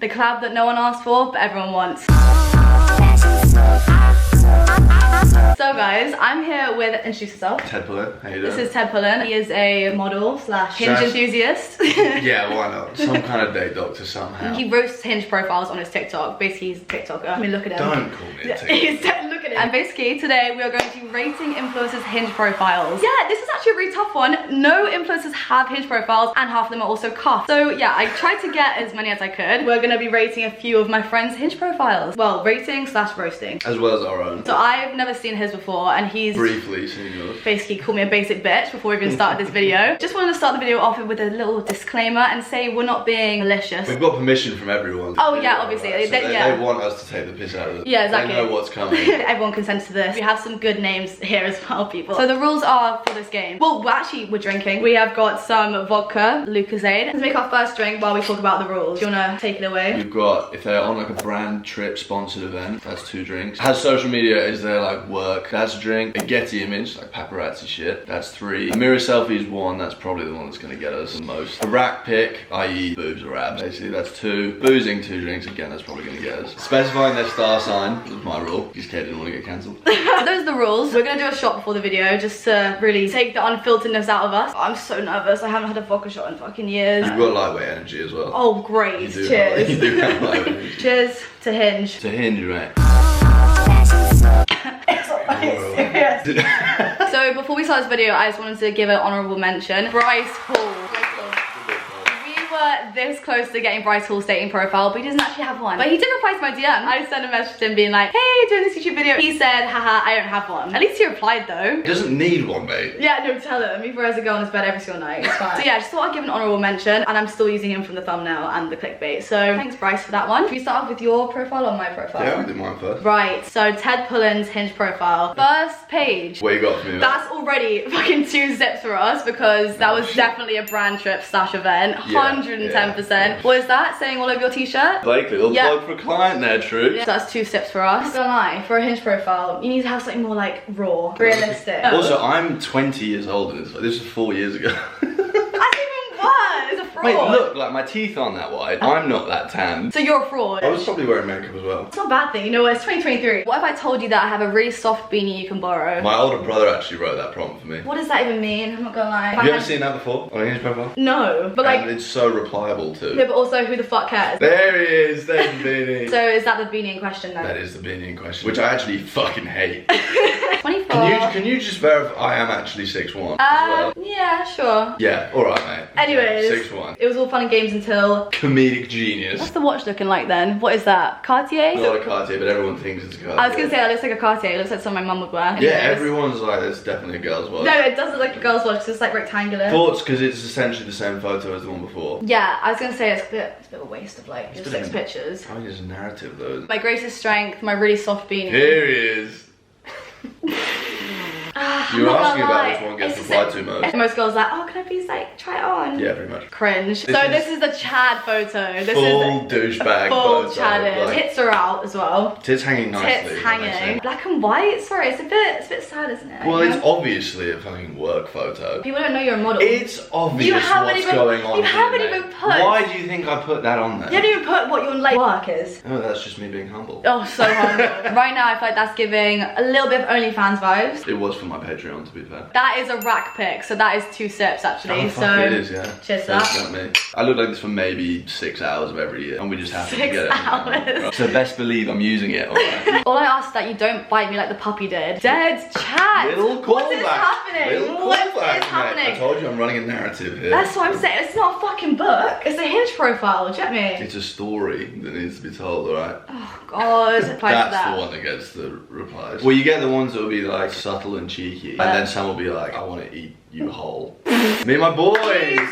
The collab that no one asked for, but everyone wants. So guys, I'm here with, introduce yourself. Ted Pullin, how you doing? This is Ted Pullin. He is a model slash hinge enthusiast. Yeah, why not? Some kind of date doctor somehow. He roasts hinge profiles on his TikTok. Basically, he's a TikToker. I mean, look at him. Don't call me a TikToker. Look at him. And basically, today we are going to be rating influencers' hinge profiles. Yeah, this is actually a really tough one. No influencers have hinge profiles, and half of them are also cuffed. So yeah, I tried to get as many as I could. We're gonna be rating a few of my friends' hinge profiles. Well, rating slash roasting. As well as our own. So I've never seen his before, and he's briefly seen yours. Basically called me a basic bitch before we even started this video. Just wanted to start the video off with a little disclaimer and say we're not being malicious. We've got permission from everyone. Oh yeah, obviously. Right? So they want us to take the piss out of them. Yeah, exactly. They know what's coming. Everyone consents to this. We have some good names here as well, people. So the rules are for this game. Well, we're drinking. We have got some vodka, Lucozade. Let's make our first drink while we talk about the rules. Do you wanna take it away? We've got, if they're on like a brand trip sponsored event, that's 2 drinks. Has social media is their like work, that's a drink. A Getty image, like paparazzi shit, that's 3. A mirror selfie is 1, that's probably the one that's gonna get us the most. A rack pick, i.e. boobs or abs, basically that's 2. Boozing 2 drinks, again that's probably gonna get us. Specifying their star sign is my rule, because Kate didn't want to get cancelled. So those are the rules. We're gonna do a shot before the video just to really take the unfilteredness out of us. I'm so nervous, I haven't had a vodka shot in fucking years. You've got lightweight energy as well. Oh great, cheers. You do have lightweight energy. Cheers to hinge. To hinge, right? So before we start this video, I just wanted to give an honourable mention. Bryce Hall. We were this close to getting Bryce Hall's dating profile, but he doesn't actually have one. But he did reply to my DM. I sent a message to him being like, hey, doing this YouTube video. He said, haha, I don't have one. At least he replied though. He doesn't need one, mate. Yeah, no, tell him. He throws a girl on his bed every single night. It's fine. So yeah, I just thought I'd give an honourable mention, and I'm still using him from the thumbnail and the clickbait. So thanks, Bryce, for that one. Should we start off with your profile or my profile? Yeah, I'll do mine first. Right, so Ted Pullin's hinge profile. First page. What you got for me, mate? That's already fucking 2 zips for us because that was definitely a brand trip slash event. 110%. What is that saying all over your t-shirt? Like little plug for a client there, True. So that's 2 steps for us. Not gonna lie, for a hinge profile, you need to have something more like raw, realistic. Also, I'm 20 years old and this was 4 years ago. Wait, look, like my teeth aren't that wide. I'm not that tan. So you're a fraud. I was probably wearing makeup as well. It's not a bad thing, you know what, it's 2023. What if I told you that I have a really soft beanie you can borrow? My older brother actually wrote that prompt for me. What does that even mean? I'm not gonna lie. Have you ever seen that before on a hinge profile? No, but like... And it's so replyable too. Yeah, but also who the fuck cares? There he is, there's the beanie. So is that the beanie in question then? That is the beanie in question, which I actually fucking hate. 24. Can you just verify I am actually 6'1" as well? Yeah, sure. Yeah, alright mate. Anyways, 6'1". It was all fun and games until... Comedic genius. What's the watch looking like then? What is that? Cartier? Not a Cartier, but everyone thinks it's a Cartier. I was gonna say that looks like a Cartier. It looks like something my mum would wear. Anyways. Yeah, everyone's like, it's definitely a girl's watch. No, it does look like a girl's watch because it's like rectangular. Thoughts, because it's essentially the same photo as the one before. Yeah, I was gonna say it's a bit of a waste of like just 6 pictures. I think it's a narrative though. My greatest strength, my really soft beanie. Here he is. You were asking about which one gets replied to most. Most girls are like, oh, can I please like try it on? Yeah, pretty much. Cringe. This is the Chad photo. This full is douchebag full photo. Chad. Like, tits are out as well. Tits hanging nicely. Tits hanging. Black and white. Sorry, it's a bit sad, isn't it? Well, it's obviously a fucking work photo. People don't know you're a model. It's obvious what's going on. You haven't even put. Why do you think I put that on there? You haven't even put what your like work is. Oh, that's just me being humble. Oh, so humble. Right now, I feel like that's giving a little bit of OnlyFans vibes. It was for my Patreon, to be fair. That is a rack pick, so that is 2 sips actually. Oh, fuck, it is, yeah. Cheers to that. Me. I look like this for maybe 6 hours of every year, and we just happen to get it. 6 hours. So best believe I'm using it. Alright. All I ask is that you don't bite me like the puppy did. Dead chat. Little callback. What is happening? What is happening? I told you I'm running a narrative here. That's what I'm saying. It's not a fucking book. It's a hinge profile. Do you get me? It's a story that needs to be told, alright? Oh god. That's the one that gets the replies. Well, you get the ones that will be like subtle and cheeky, and then some will be like, I want to eat you whole. Me and my boys. Me and my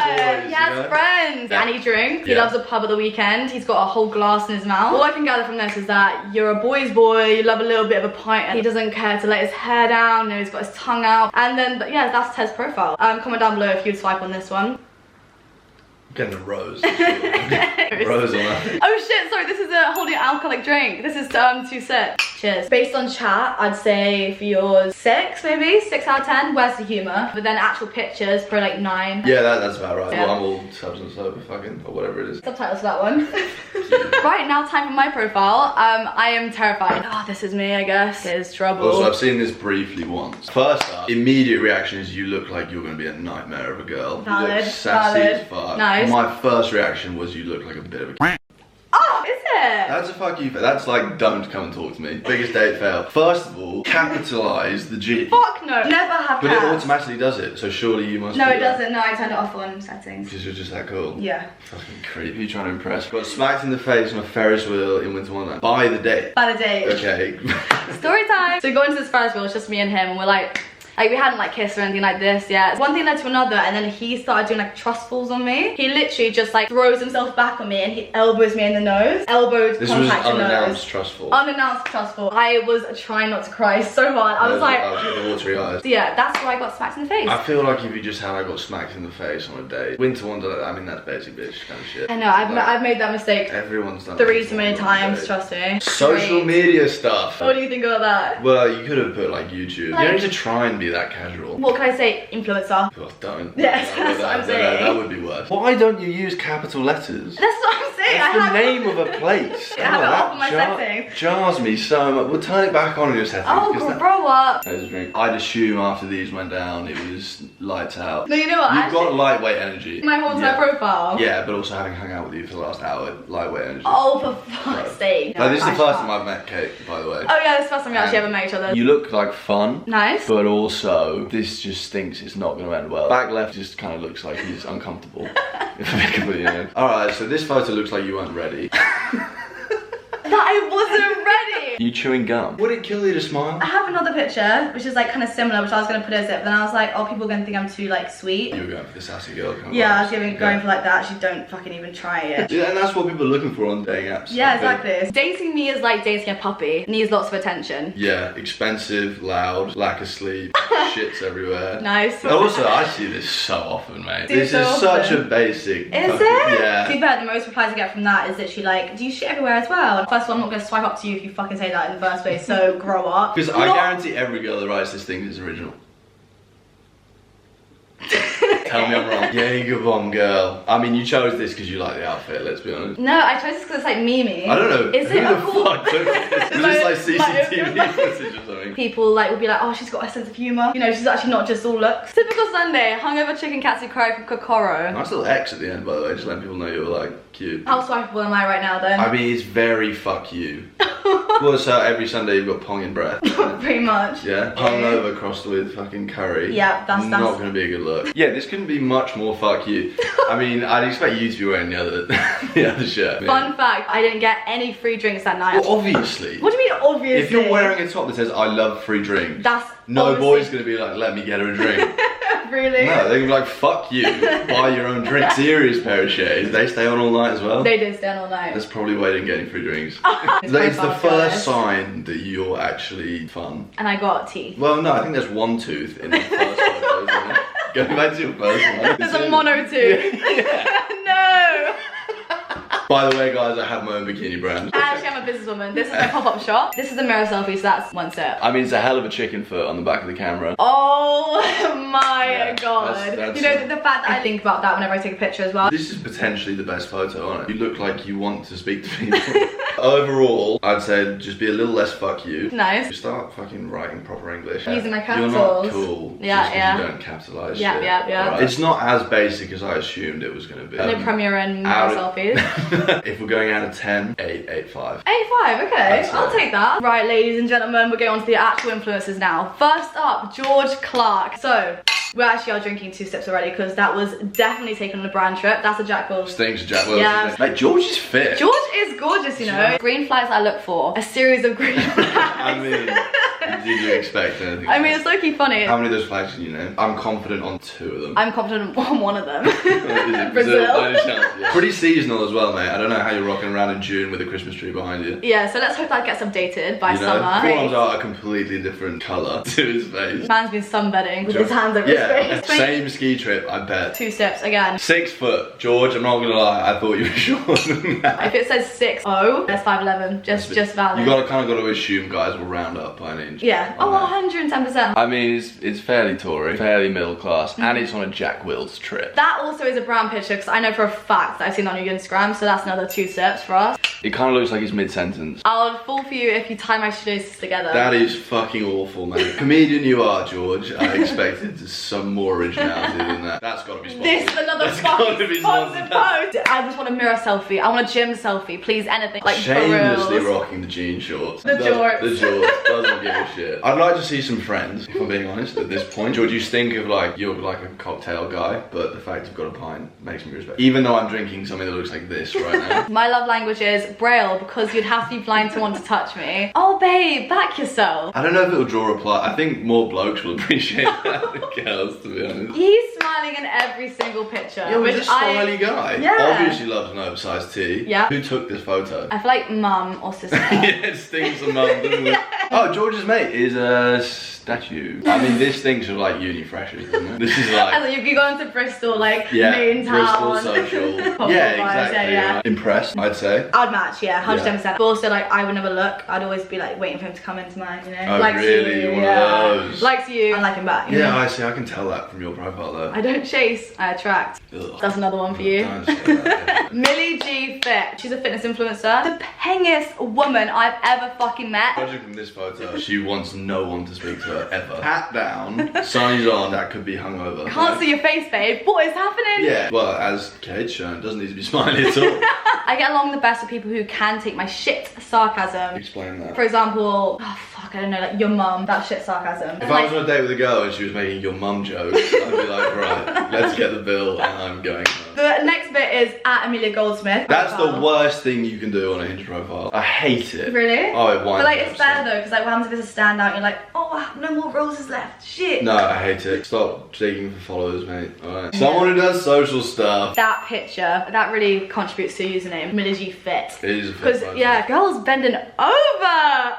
boys. He has friends. And he drinks. He loves a pub at the weekend. He's got a whole glass in his mouth. All I can gather from this is that you're a boy's boy, you love a little bit of a pint, and he doesn't care to let his hair down, he's got his tongue out. And then, but yeah, that's Ted's profile. Comment down below if you'd swipe on this one. Getting a rose. Rose on that. Oh shit, sorry, this is a holding alcoholic drink. This is to sip. Cheers. Based on chat, I'd say for yours 6 maybe, 6 out of 10. Where's the humour? But then actual pictures, probably like 9. Yeah, that's about right. Yeah. Well, I'm all substance sober fucking, or whatever it is. Subtitles for that one. Right, now time for my profile. I am terrified. Oh, this is me, I guess. Here's trouble. Also, I've seen this briefly once. First up, immediate reaction is you look like you're going to be a nightmare of a girl. Valid, You look sassy valid. as fuck. Nice. My first reaction was you look like a bit of a... Oh, is it? That's a fuck you. That's like, don't come and talk to me. Biggest date fail. First of all, capitalise the G. Fuck no. Never have But cats. it automatically does it, so surely you must No, do it that. doesn't. No, I turned it off on settings. Because you're just that cool. Yeah. Fucking creep. Who are you trying to impress? Got smacked in the face on a Ferris wheel in Winter Wonderland. By the date. By the date. Okay. Story time. So we go into this Ferris wheel, it's just me and him, and we're like we hadn't like kissed or anything like this yet. One thing led to another, and then he started doing like trustfuls on me. He literally just like throws himself back on me and he elbows me in the nose. Elbowed, This was contact the unannounced nose. trustful. Unannounced trustful. I was trying not to cry so hard. I was like, the watery eyes. so yeah, that's why I got smacked in the face. I feel like if you just had I got smacked in the face on a date. Winter Wonderland, I mean that's basic bitch kind of shit. I know, I've made that mistake Everyone's done 3 it too many before on a times, date. trust me. Social 3. media stuff. What do you think about that? Well, you could have put like YouTube. Like- you don't need to try and be that casual. What can I say? Influencer. Well, don't. Yes, No, that's what I'm saying. That would be worse. Why don't you use capital letters? That's what I'm saying. That's I the have name of a place. I have it off on my settings. Jars me so much. We'll turn it back on in your settings. Oh, 'cause that- grow up. That was a drink. I'd assume after these went down, it was lights out. No, you know what? You've Actually, got lightweight energy. my whole entire profile. Yeah, but also having hung out with you for the last hour, lightweight energy. Oh, for fuck's sake. No, this is the I first can't. time I've met Kate, by the way. Oh yeah, this is the first time we actually And ever met each other. You look like fun. Nice. But also, this just thinks it's not going to end well. Back left just kind of looks like he's uncomfortable. If I'm completely honest. Alright, so this photo looks like you weren't ready. That I wasn't ready. You chewing gum. Would it kill you to smile? I have another picture, which is like kind of similar, which I was going to put as it, but then I was like, oh, people are going to think I'm too like sweet. You were going for the sassy girl kind of Yeah, I vibes. was going for like that. Actually, don't fucking even try it. Yeah, and that's what people are looking for on dating apps. Yeah, I think. exactly. Dating me is like dating a puppy. Needs lots of attention. Yeah, expensive, loud, lack of sleep, shits everywhere. Nice. And also, I see this so often, mate. See it This so is such often. a basic. Is fucking- it? Yeah. To be fair, the most replies I get from that is literally like, do you shit everywhere as well? And first of all, I'm not going to swipe up to you if you fucking say that in the first place, so grow up. Because I guarantee every girl that writes this thing is original. Tell me I'm wrong. Yeah, good one, girl. I mean, you chose this because you like the outfit, let's be honest. No, I chose this because it's like Mimi. I don't know. Is who it a the cool... fuck took this? Is this like CCTV footage or something? People like will be like, oh, she's got a sense of humour. You know, she's actually not just all looks. Typical Sunday, hungover chicken katsu curry from Kokoro. Nice little X at the end, by the way, just letting people know you were like cute. How swipeable am I right now then? I mean, it's very fuck you. Well, so every Sunday you've got pong in breath. Pretty much. Yeah, hungover crossed with fucking curry. Yeah, that's not going to be a good look. Yeah, this couldn't be much more fuck you. I mean, I'd expect you to be wearing the other shirt. Fun fact, I didn't get any free drinks that night. Well, obviously. What do you mean obviously? If you're wearing a top that says I love free drinks, That's no obviously- boy's going to be like, let me get her a drink. Really? No, they're going to be like, fuck you, buy your own drink. Serious pair of shades. They stay on all night as well. They did stand all night. That's probably why they didn't get any free drinks. It's It's the profile first photos. sign that you're actually fun. And I got teeth. Well, no, I think there's one tooth in the first photo, isn't it? Going back to your first one. There's a mono tooth. No! By the way, guys, I have my own bikini brand. Actually, I'm a businesswoman. This is my pop-up shop. This is a mirror selfie, so that's one step. I mean, it's a hell of a chicken foot on the back of the camera. Oh my Yeah, god. that's- you know, the fact that I think about that whenever I take a picture as well. This is potentially the best photo on it. You look like you want to speak to people. Overall, I'd say just be a little less fuck you. Nice. You start fucking writing proper English. Using my You're not capitals. cool. Yeah, just 'cause yeah. You don't capitalise Yeah, shit. yeah, yeah. Alright. It's not as basic as I assumed it was going to be. No Premiere and mirror out of- selfies. If we're going out of 10, 8, 8.5. 85, okay, That's I'll it. take that. Right, ladies and gentlemen, we're going on to the actual influencers now. First up, George Clark. So, we actually are drinking 2 sips already because that was definitely taken on a brand trip. That's a Jack Wills. Stinks Jack Wilson. Yeah. Mate, George is fit. George is gorgeous, you know. Green flags I look for. A series of green flags. I mean, Did you expect anything? I mean, it's low-key funny. How many of those flags do you know? I'm confident on 2 of them. I'm confident on one of them. Is it Brazil? Only chance, yeah. Pretty seasonal as well, mate. I don't know how you're rocking around in June with a Christmas tree behind you. Yeah, so let's hope that gets updated by You know, summer. forearms are a completely different colour to his face. Man's been sunbedding with his hands over his face. Same ski trip, I bet. 2 steps again. 6 foot. George, I'm not gonna lie, I thought you were shorter than that. If it says 6'0", that's 5'11", just valid. You kind of got to assume guys will round up by an inch. Yeah. Oh, 110%. I mean, it's fairly Tory, fairly middle class, and it's on a Jack Wills trip. That also is a brand picture because I know for a fact that I've seen that on your Instagram, so that's another 2 steps for us. It kind of looks like he's mid-sentence. I'll fall for you if you tie my shoelaces together. That is fucking awful, man. Comedian you are, George. I expected some more originality than that. That's got to be sponsored. This is another fucking sponsored post. I just want a mirror selfie. I want a gym selfie. Please, anything. Like shamelessly for reals. rocking the jean shorts. The jorts. The jorts. Doesn't give a shit. I'd like to see some friends, if I'm being honest, at this point. George, you stink of like, you're like a cocktail guy, but the fact you've got a pint makes me respect. Even though I'm drinking something that looks like this right now. My love language is Braille because you'd have to be blind to want to touch me. Oh babe, back yourself. I don't know if it'll draw a reply. I think more blokes will appreciate that than girls, to be honest. He's smiling in every single picture. Yeah, well, he's a smiley guy. Yeah. Obviously loves an oversized tee. Yeah. Who took this photo? I feel like mum or sister. Yeah, it stings of mum, doesn't it? Oh, George's mate is a statue. I mean, this thinks of like uni freshers, doesn't it? This is like... And like, if you go into Bristol, like main Bristol town. social. Pop Yeah, up vibes, exactly. yeah. Impressed, I'd say. I'd match, yeah, 110%. But also, like, I would never look. I'd always be like waiting for him to come into mine, you know? Oh, Likes really? you, You're one of those. Likes you, I like him back. You know? I see. I can tell that from your profile, though. I don't chase, I attract. Ugh. That's another one for you. Don't say that. Millie G Fit. She's a fitness influencer. The pengiest woman I've ever fucking met. Judging from this photo, she wants no one to speak to her ever. Hat down, sunny's on, that could be hungover. Can't see your face, babe. What is happening? Yeah, well, as Kate's shown, doesn't need to be smiling at all. I get along the best with people who can take my shit sarcasm. Explain that. For example, oh fuck, I don't know, like your mum, that shit sarcasm. If I was on a date with a girl and she was making your mum jokes, I'd be like, right, let's get the bill and I'm going home. The next bit is at Amelia Goldsmith. That's the worst thing you can do on a Hinge profile. I hate it. Really? Oh, it winds But like me it's up fair so. though, because like what happens if it's a standout, you're like, oh, no more roses left, shit. No, I hate it. Stop digging for followers, mate. Alright. Someone who does social stuff. That picture, that really contributes to your username, Millie G Fit. It is a fit Because, photo. yeah, girls bending over.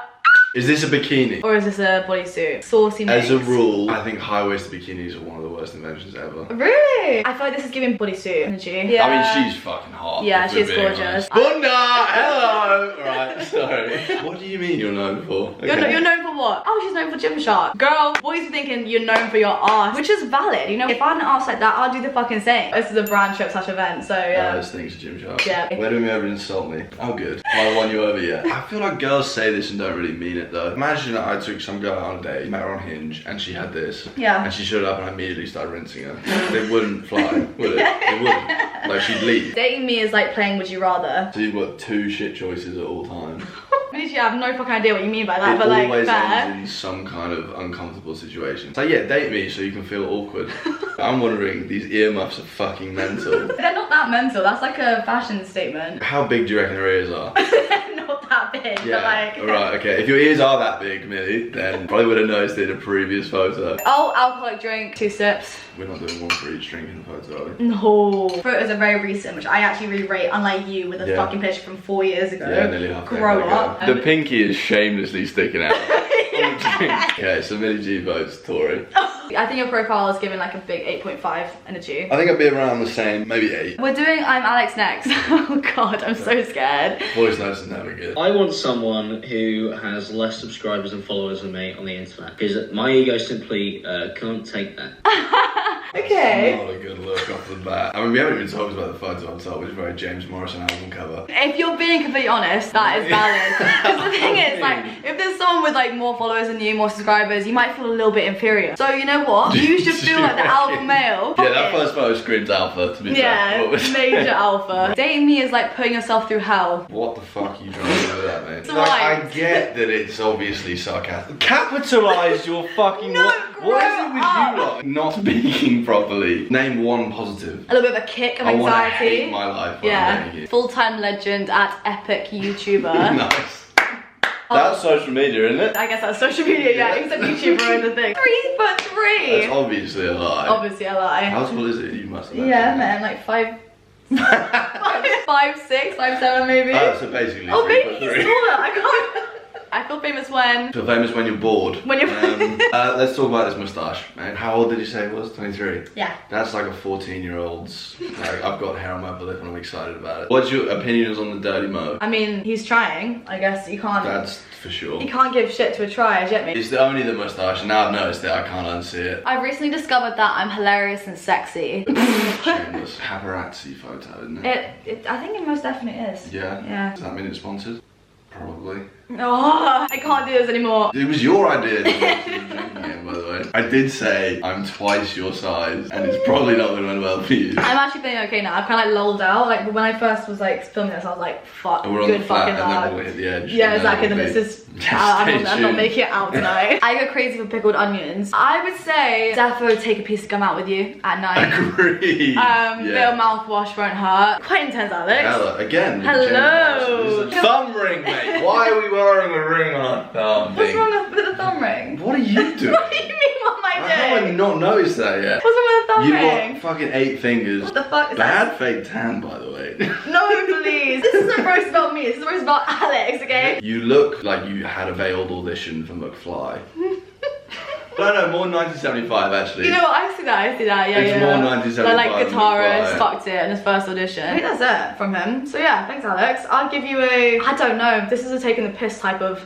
Is this a bikini? Or is this a bodysuit? Saucy mix. As a rule, I think high-waisted bikinis are one of the worst inventions ever. Really? I feel like this is giving bodysuit energy. Yeah. I mean, she's fucking hot. Yeah, if we're she's being gorgeous. honest. Bunda! Hello! Right, sorry. What do you mean you're known for? Okay. You're known for what? Oh, she's known for Gymshark. Girl, boys are thinking you're known for your ass, which is valid. You know, if I had an ass like that, I'll do the fucking same. This is a brand trip / event, so yeah. Those things are Gymshark. Yeah. Where do we ever insult me? Oh, good. Have I won you over yet? I feel like girls say this and don't really mean it though. Imagine that I took some girl on a date, met her on Hinge, and she had this. Yeah. And she showed up and I immediately started rinsing her. It wouldn't fly, would it? It wouldn't. Like, she'd leave. Dating me is like playing Would You Rather. So you've got 2 shit choices at all times. Literally, I have no fucking idea what you mean by that, It but like, always fair. ends in some kind of uncomfortable situation. So yeah, date me so you can feel awkward. I'm wondering, these earmuffs are fucking mental. They're not that mental, that's like a fashion statement. How big do you reckon her ears are? Not that big, Yeah, but like... right, okay. If your ears are that big, Millie, then probably would have noticed it in a previous photo. Oh, alcoholic drink, 2 sips. We're not doing one for each drink in the photo, are we? No. Photos are very recent, which I actually really rate, unlike you with a Yeah. fucking picture from 4 years ago. Yeah, nearly half Grow up. The pinky is shamelessly sticking out. Okay, so Millie G votes Tory. I think your profile is giving like a big 8.5 energy. I think I'd be around the same, maybe 8. We're doing I'm Alex next. Oh god, I'm so scared. Voice notes is never good. I want someone who has less subscribers and followers than me on the internet, because my ego simply can't take that. Okay. Not a good look off the bat. I mean, we haven't even talked about the photo on top, which is very James Morrison album cover. If you're being completely honest, that is valid. Because the thing is, like, if there's someone with like more followers than you, more subscribers, you might feel a little bit inferior. So you know what? You should feel like the alpha male. Yeah, that first photo screams alpha, to be fair. Yeah, What was- major alpha. Dating me is like putting yourself through hell. What the fuck are you trying to do with that, mate? It's Like, I right. get that it's obviously sarcastic. Capitalise your fucking... No, what is it with grow you lot? Not speaking properly. Name one positive. A little bit of a kick of I want to anxiety. hate my life while I'm Yeah. dating you. Full-time legend at epic YouTuber. Nice. That's social media, isn't it? I guess that's social media, yeah. He's a YouTuber and the thing. 3'3". That's obviously a lie. Obviously a lie. How tall is it? You must have. Yeah, man, like 5'6", 5'7" maybe. Oh, so basically. Oh, maybe he's 3'3". taller. I can't. I feel famous when. Feel famous when you're bored. When you're. Let's talk about this moustache, man. How old did you say it was? 23. Yeah. That's like a 14-year-old's. Like, I've got hair on my lip and I'm excited about it. What's your opinions on the dirty mo? I mean, he's trying. I guess you can't. That's for sure. You can't give shit to a try, get me? It's only the moustache, and now I've noticed it. I can't unsee it. I've recently discovered that I'm hilarious and sexy. Shameless paparazzi photo, isn't it? I think it most definitely is. Yeah. Yeah. Does that mean it's sponsored? Probably. Oh, I can't do this anymore. It was your idea to drinking it, by the way. I did say I'm twice your size, and it's probably not going to end well for you. I'm actually feeling okay now. I've kind of like lulled out. Like when I first was like filming this, I was like, fuck, And we're on good the flat, fucking and then luck. we'll hit the edge. Yeah, exactly. Then it's just, I'm not tuned. making it out tonight. I go crazy for pickled onions. I would say defo take a piece of gum out with you at night. Agreed. Bit of mouthwash won't hurt. Quite intense, Alex. Hello, again. Hello. Thumb ring, mate. Why are we wearing a ring on our thumb? What's wrong with the thumb ring? What are you doing? What do you mean, what am I How have I doing? not noticed that yet? What's wrong with the thumb You've ring? got fucking 8 fingers. What the fuck is Bad that? fake tan, by the way. No, please. This isn't roast about me. This is roast about Alex, okay? You look like you had a veiled audition for McFly. No, more 1975 actually. You know what? I see that. Yeah, It's yeah. more 1975 Like guitarist McFly. fucked it in his first audition. I think that's it from him. So yeah, thanks, Alex. I'll give you a. I don't know. This is a taking the piss type of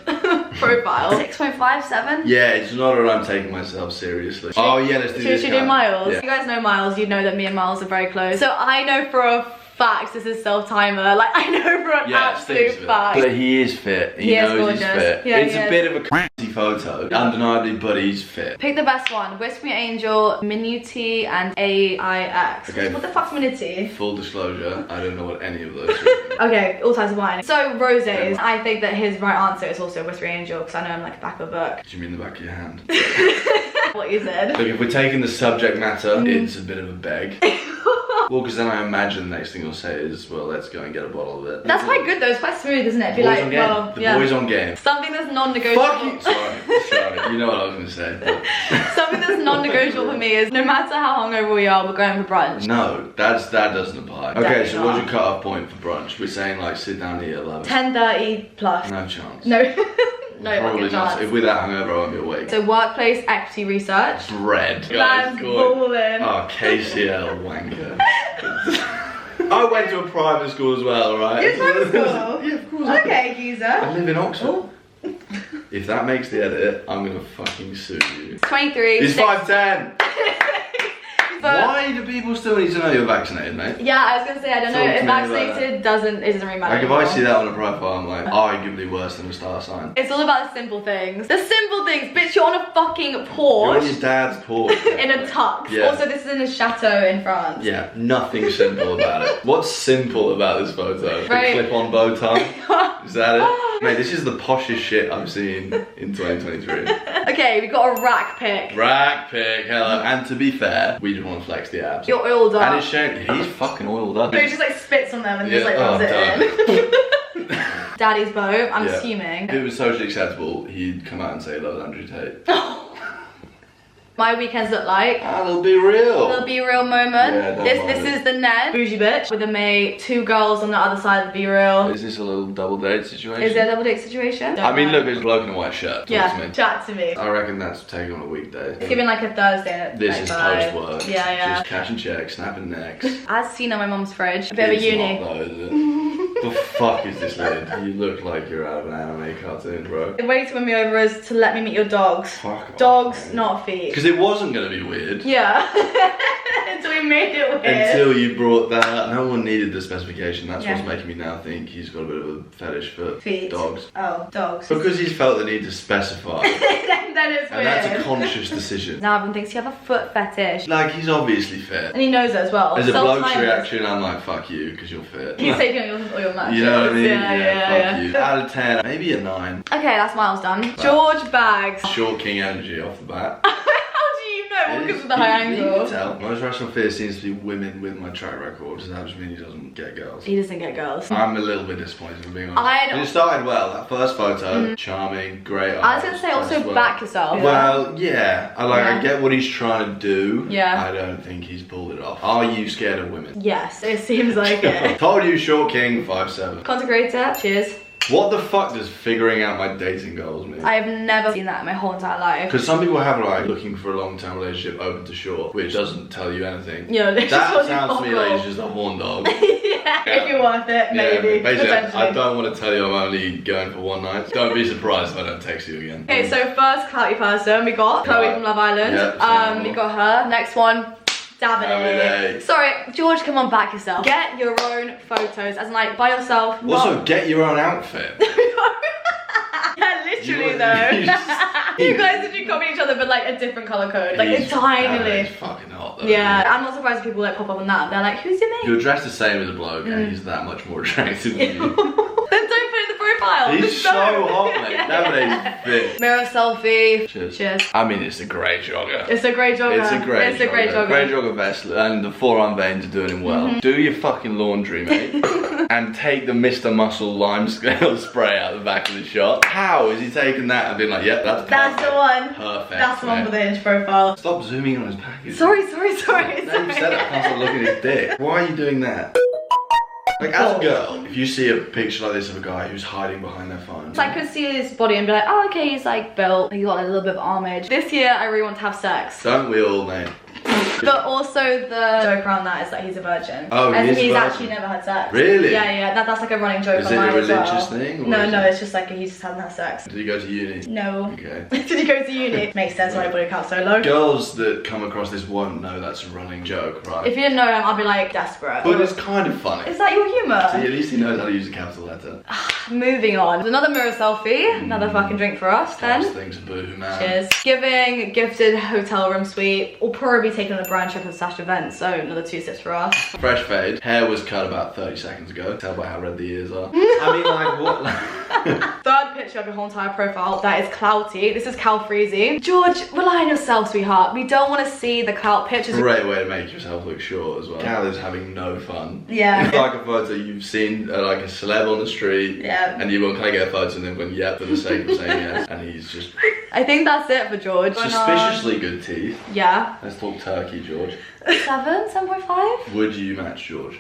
profile. 6.57. Yeah, it's not that I'm taking myself seriously. Oh yeah, let's do this. Should we do Miles? Yeah. You guys know Miles. You know that me and Miles are very close. So I know for a fact this is self-timer. Like I know for an absolute fact. But he is fit. He is knows he's gorgeous. fit. Yeah, It's he a is. bit of a crazy photo, undeniably, but he's fit. Pick the best one. Whisper Me Angel, Minuti, and AIX. Okay. What the fuck's Minuti? Full disclosure, I don't know what any of those are. Okay, all types of wine. So rosés. I think that his right answer is also Whisper Me Angel because I know him like the back of a book. Do you mean the back of your hand? What you said. Look, if we're taking the subject matter, it's a bit of a beg. Well, because then I imagine the next thing you'll say is, well, let's go and get a bottle of it. That's quite good though. It's quite smooth, isn't it? The Be boys like, on game. well, The yeah. boys on game. Something that's non-negotiable. Fuck you! Sorry. You know what I was going to say. But Something that's non-negotiable for me is no matter how hungover we are, we're going for brunch. no, that doesn't apply. Okay, Definitely so what's not. your cut-off point for brunch? We're saying like sit down and eat at 11. 10:30 plus. No chance. No, no Probably fucking not. chance. If we're that hungover, I won't be awake. So workplace equity research. Bread. That's good. ballin'. Oh, KCL wanker. I went to a private school as well, right? You went to private school? Yeah, of course. I Okay, I geezer. live in Oxford. Oh. If that makes the edit, I'm gonna fucking sue you. 23. He's 5'10". But- Why do people still need to know you're vaccinated, mate? Yeah, I was gonna say I don't know. Talk to If me about vaccinated it doesn't really matter. Like if I anymore. see that on a profile, I'm like, arguably worse than a star sign. It's all about the simple things. The simple things, bitch. You're on a fucking You're on Porsche your dad's porch. in a tux. Yeah. Also, this is in a chateau in France. Yeah, nothing simple about it. What's simple about this photo? Right. The clip-on bow tie? Is that it? Mate, this is the poshest shit I've seen in 2023. Okay, we got a rack pick. Rack pick, hello. And to be fair, we just want to flex the abs. You're oiled up. And it's showing, he's fucking oiled up. So he just like spits on them and Yeah, just like rubs it in. done. Daddy's boat, I'm Yeah. assuming. If it was socially acceptable, he'd come out and say he loves Andrew Tate. My weekends look like. Ah, they'll be real. There'll be a real moment. Yeah, don't this mind is the Ned, bougie bitch, with a mate, 2 girls on the other side of the B-reel. Is this a little double date situation? Is there a double date situation? I mean, Don't know. look, there's a bloke in a white shirt. Talk to Yeah, me. chat to me. I reckon that's taken on a weekday. It's giving like a Thursday. This like, is vibe. post-work. Yeah, yeah. Just cash and checks, snapping necks. As seen on my mum's fridge. A bit of a It's uni. not though, is it? The fuck is this lid? You look like you're out of an anime cartoon, bro. The way to win me over is to let me meet your dogs. Fuck off, Dogs, man. not feet. Because it wasn't going to be weird. Yeah. Until we made it weird. Until you brought that up. No one needed the specification. That's Yeah. what's making me now think he's got a bit of a fetish for Feet. dogs. Oh, dogs. Because he's felt the need to specify. then it's And weird. that's a conscious decision. Now everyone thinks you have a foot fetish. Like, he's obviously fit. And he knows it as well. As a bloke's Self-timers. reaction, I'm like, fuck you, because you're fit. He's taking all your matches. You know what I mean? Yeah. Fuck you. Out of 10, maybe a 9. Okay, that's Miles done. George Bags. Short king energy off the bat. How do you know? No, because of the high You angle. can tell. Most rational fear seems to be women with my track record. Does that just mean he doesn't get girls? He doesn't get girls. I'm a little bit disappointed, if being honest. I But know. it started well. That first photo, charming, great. I was gonna say also dressed well. back yourself. Well, yeah. I Yeah. get what he's trying to do. Yeah. I don't think he's pulled it off. Are you scared of women? Yes, it seems like it. Told you, short king, 5'7". Consecrator, cheers. What the fuck does figuring out my dating goals mean? I have never seen that in my whole entire life. Because some people have like looking for a long-term relationship open to short, which doesn't tell you anything. Yeah, they just That want sounds to me you like buckle. he's just a horn dog. Yeah, if you're worth it, maybe. Basically, potentially. I don't want to tell you I'm only going for one night. Don't be surprised if I don't text you again. Okay, so first clouty person, we got Chloe Right. from Love Island. Yep, same We got her. Next one, Davide. Davide. Sorry, George, come on, back yourself. Get your own photos, as in like by yourself. Also, get your own outfit. Yeah, literally You- though. you just- You guys literally copy each other, but like a different color code, like He's entirely. fucking hot though. Yeah, I'm not surprised if people like pop up on that. They're like, who's your mate? You're dressed the same as a bloke, and he's that much more attractive than Then you. don't put it in the profile. He's Just so don't. hot, mate. Davide's fit. Mirror selfie. Cheers. Cheers. I mean, it's a great jogger. It's a great jogger. It's a great jogger. Great jogger. jogger vest, and the forearm veins are doing him well. Do your fucking laundry, mate. And take the Mr. Muscle lime scale spray out the back of the shot. How is he taking that and being like, yep, that's perfect. That's the one. Perfect. That's the one mate. for the hinge profile. Stop zooming on his package. Sorry. Now you said it, I can't stop looking at his dick. Why are you doing that? Like, as a girl, if you see a picture like this of a guy who's hiding behind their phone. So I could see his body and be like, oh, okay, he's like built. He's got like, a little bit of armage. This year, I really want to have sex. Don't we all, mate? But also the joke around that is that he's a virgin. Oh, As he in is a he's virgin? actually never had sex. Really? Yeah, that's like a running joke Is on it a mine as well. religious thing, or No, is no, it- it's just like he just hasn't had sex. Did you go to uni? No. Okay. Did you go to uni? Makes sense why I put it out so low. Girls that come across this won't know that's a running joke, right? If you didn't know him, I'd be like desperate. But it's kind of funny. Is that your See, humour? at least he knows how to use a capital letter. Moving on. Another mirror selfie. Another fucking drink for us Caps then. things a boo, man. Cheers. Giving gifted hotel room suite. We'll probably be taking on a brand trip and slash event, so another 2 sips for us. Fresh fade. Hair was cut about 30 seconds ago. Tell by how red the ears are. I mean, like, what? Third picture of your whole entire profile, that is clouty. This is Cal Freezy. George, rely on yourself, sweetheart. We don't want to see the clout pictures. Great way to make yourself look short as well. Cal is having no fun. Yeah. It's like a photo you've seen like a celeb on the street. Yeah. And you won't kind of get a photo and then went, yep, for the sake of saying yes. And he's just I think that's it for George. suspiciously good teeth. Yeah. Let's talk turkey, George. 7.5? Would you match George?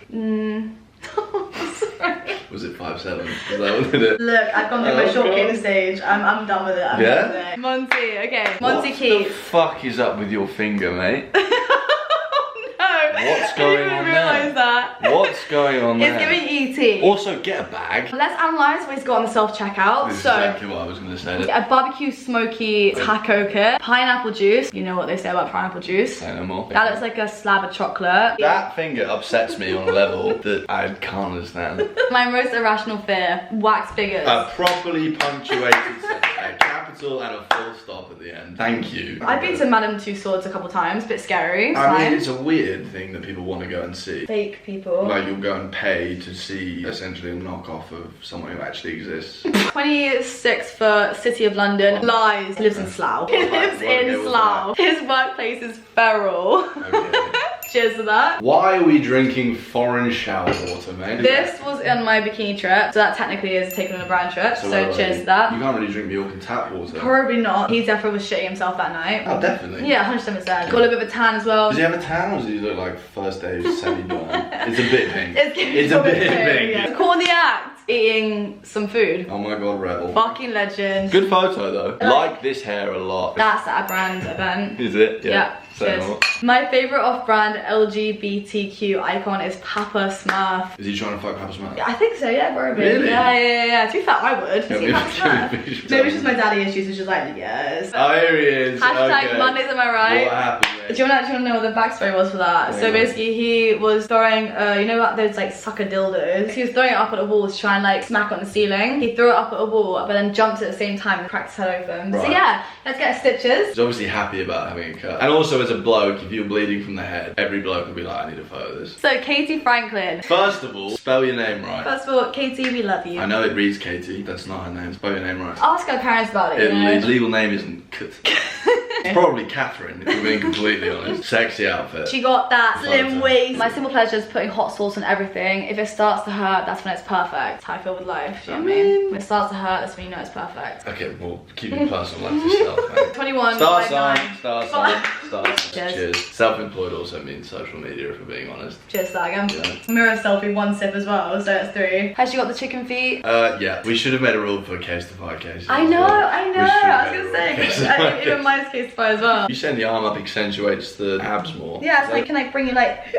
Sorry. Was it 5'7"? Is that what it is? Look, I've gone through my short king stage. I'm done with it. I'm Yeah? done with it. Monty, okay. Monty What Keith. the fuck is up with your finger, mate? No. What's going I didn't on even realise that. What's going on It's there? giving ET. Also, get a bag. Let's analyse what he's got on the self-checkout. This is So, exactly what I was going to say. a barbecue smoky taco kit, pineapple juice. You know what they say about pineapple juice. Say no more. That looks like a slab of chocolate. That finger upsets me on a level that I can't understand. My most irrational fear, wax figures. A properly punctuated sentence, a capital and a full stop at the end. Thank you. I've been to Madame Tussauds a couple times, bit scary. I mean, Fine. it's a weird thing that people want to go and see. Fake people. Like, you'll go and pay to see essentially a knockoff of someone who actually exists. 26 for City of London. Lies. Lives in Slough. He lives in What was Slough. His workplace is feral. Okay. Cheers to that. Why are we drinking foreign shower water, mate? This was on my bikini trip, so that technically is taken on a brand trip, so wait, cheers to you that. can't really drink milk and tap water. Probably not. He definitely was shitting himself that night. Oh, definitely. Yeah, 100%. Got a little bit of a tan as well. Does he have a tan or does he look like first day semi-burn? It's a bit pink. It's a bit pink. Yeah. Call the act. Eating some food. Oh my god, rebel. Fucking legend. Good photo though. Like this hair a lot. That's at a brand event. Is it? Yeah. Say Cheers. more. My favourite off-brand LGBTQ icon is Papa Smurf. Is he trying to fuck Papa Smurf? I think so, yeah, probably. Really? Yeah. To be fair, I would. Give See me- Papa Smurf. give me a visual. Maybe it's just my daddy issues, which is like, yes. Oh, here he is. Hashtag okay. Mondays, am I right? What happened, mate? Do you want to know what the backstory was for that? Yeah. So basically, he was throwing, you know what, those like sucker dildos? He was throwing it up at a wall to try and like smack on the ceiling. He threw it up at a wall, but then jumped at the same time and cracked his head open. So Right. yeah, let's get stitches. He's obviously happy about having a cut. And also as a bloke, if you're bleeding from the head, every bloke would be like, I need a photo of this. So Katie Franklin. First of all, spell your name right. First of all, Katie, we love you. I know it reads Katie, that's not her name. Spell your name right. Ask our parents about it, you know? Italy's legal name isn't Kut. It's probably Catherine, if we're being completely honest. Sexy outfit. She got that slim Photo. waist. My simple pleasure is putting hot sauce on everything. If it starts to hurt, that's when it's perfect. That's how I feel with life, do you know what I mean? When it starts to hurt, that's when you know it's perfect. Okay, well, keep your personal life to yourself, mate. 21, Star 5, sign, 9. star sign, star sign. Cheers. Cheers. Self-employed also means social media, if we're being honest. Cheers to that again. Yeah. Mirror selfie, 1 sip as well, so it's 3. Has she got the chicken feet? Yeah. We should have made a rule for case to fire cases. I know. I was gonna Case to say, fire even mine's case to fire as well. You send the arm up accentuates the abs more. Yeah, it's like, can I bring you like,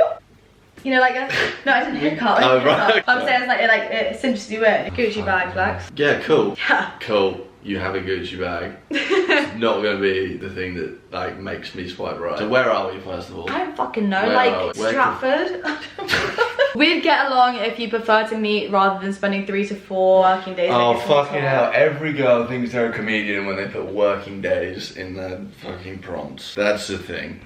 you know, like a, no, I didn't hiccup. Oh, right. I'm saying it's like, it cinches you in. Gucci bag, flex. Yeah, cool. Yeah. Cool. You have a Gucci bag. It's not going to be the thing that like makes me swipe right. So where are we first of all? I don't fucking know, Where are like we? Stratford. We'd get along if you prefer to meet rather than spending 3 to 4 working days. Oh making fucking small hell, every girl thinks they're a comedian when they put working days in their fucking prompts. That's the thing.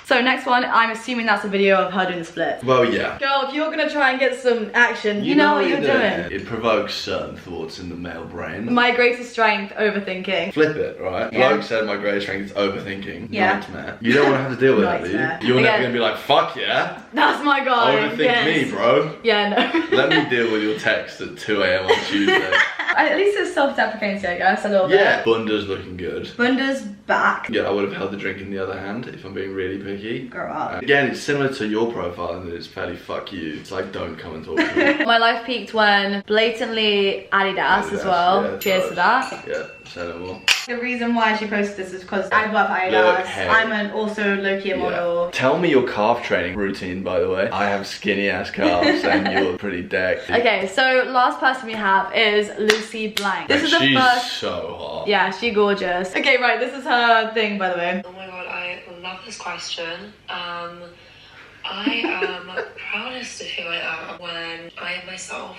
So next one, I'm assuming that's a video of her doing the split. Well, yeah. Girl, if you're gonna try and get some action, you know what you're doing. It provokes certain thoughts in the male brain. My greatest strength, overthinking. Flip it, right? Yeah. Bloke said my greatest strength is overthinking. Yeah. Nightmare. You don't want to have to deal with that, do Nightmare. you? You're never Again. going to be like, fuck yeah. That's my guy. Overthink yes. me, bro. Yeah, no. Let me deal with your text at 2 AM on Tuesday. At least it's self-deprecating, I guess, a little bit. Yeah. Bunda's looking good. Bunda's back. Yeah, I would have held the drink in the other hand if I'm being really picky. Grow up. Again, it's similar to your profile in that it's fairly fuck you. It's like, don't come and talk to me. My life peaked when blatantly Adidas as well. Yeah, Cheers to that. Yeah, say no more. The reason why she posted this is because I work for Look, Adidas. hey. I'm also low-key a model. Tell me your calf training routine, by the way. I have skinny ass calves and you're pretty decked. Okay, so last person we have is Lucy Blank. This is the She's first. so hot. Yeah, she's gorgeous. Okay, right, this is her thing, by the way. Oh my god, I love this question. I am proudest of who I am when I am myself.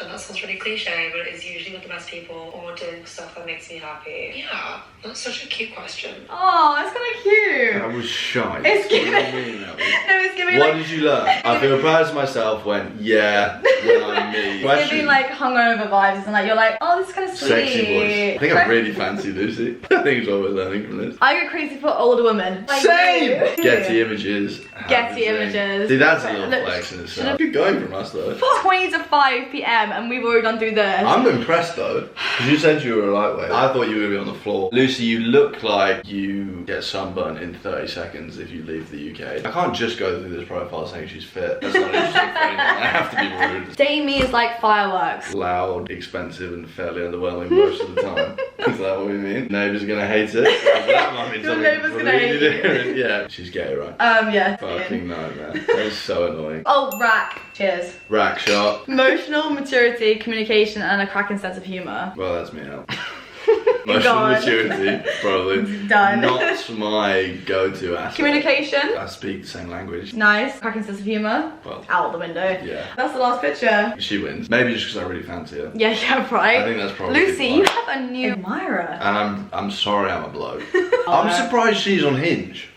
And that sounds really cliche, but it is usually with the best people or doing stuff that makes me happy. Yeah, that's such a cute question. Oh, it's kind of cute. That was shy. It's What do you giving- mean that was- No, it's giving What like. did you learn? I feel proud of myself when, yeah, when I'm me. It's giving like hungover vibes and like you're like, oh, this is kind of sweet. Sexy voice. I think I really fancy Lucy. I think it's what we're learning from this. I go crazy for older women. Like Same! you. Getty images. Getty have the thing. images. See, that's a little Look, flex in itself. Good going from us though. 20 to 5 PM and we've already gone through this. I'm impressed though, because you said you were a lightweight. I thought you were going to be on the floor. Lucy, you look like you get sunburnt in 30 seconds if you leave the UK. I can't just go through this profile saying she's fit. That's not interesting for anyone. I have to be rude. Dating me is like fireworks. Loud, expensive, and fairly underwhelming most of the time. Is that what we mean? Neighbours are going to hate it. That might mean Your something neighbour's gonna hate completely you. different. Yeah, she's gay, right? Yeah. Fucking nightmare. That is so annoying. Oh, rack. Cheers. Rack shot. Emotional maturity, communication, and a cracking sense of humour. Well, that's me out. Gone. Emotional maturity, probably. Done. Not my go-to aspect. Communication. I speak the same language. Nice. Cracking sense of humour. Well, Out the window. yeah. That's the last picture. She wins. Maybe just because I really fancy her. Yeah, right. I think that's probably Lucy, why. you have a new admirer. And I'm sorry I'm a bloke. I'm surprised she's on Hinge.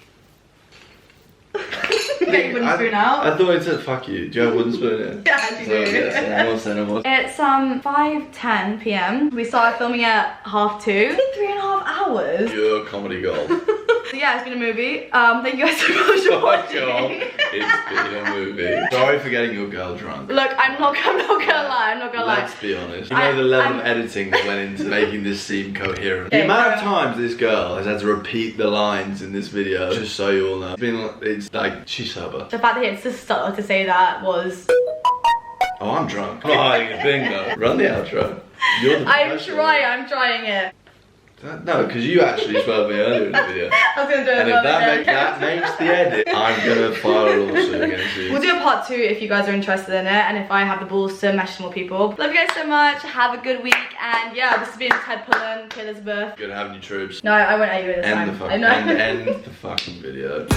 Get your wooden spoon out. I thought it said fuck you. Do you have a wooden spoon here? Yeah, you do. Yes, say no more. It's 5:10 PM. We started filming at 2:30. It's been 3.5 hours. You're a comedy gold. So yeah, it's been a movie. Thank you guys so much for Oh my watching. god, it's been a movie. Sorry for getting your girl drunk. Look, I'm not gonna lie. I'm not gonna lie. Let's be honest. You know the level of editing that went into making this seem coherent. The Okay, amount of carry on. times this girl has had to repeat the lines in this video, just so you all know. It's like, she's sober. The fact that he had to stutter to say that was. Oh, I'm drunk. I'm not hiding a thing though. Run the outro. You're the professional. I'm trying it. No, because you actually spoke me earlier in the video. I was gonna do it And if another day. that makes the edit, I'm gonna file a lawsuit against you. We'll do a part 2 if you guys are interested in it and if I have the balls to message more people. Love you guys so much. Have a good week. And yeah, this has been Ted Pullin, Elisabeth. Good having you, troops. No, I won't at you this End time. the fucking, I know. end the fucking video.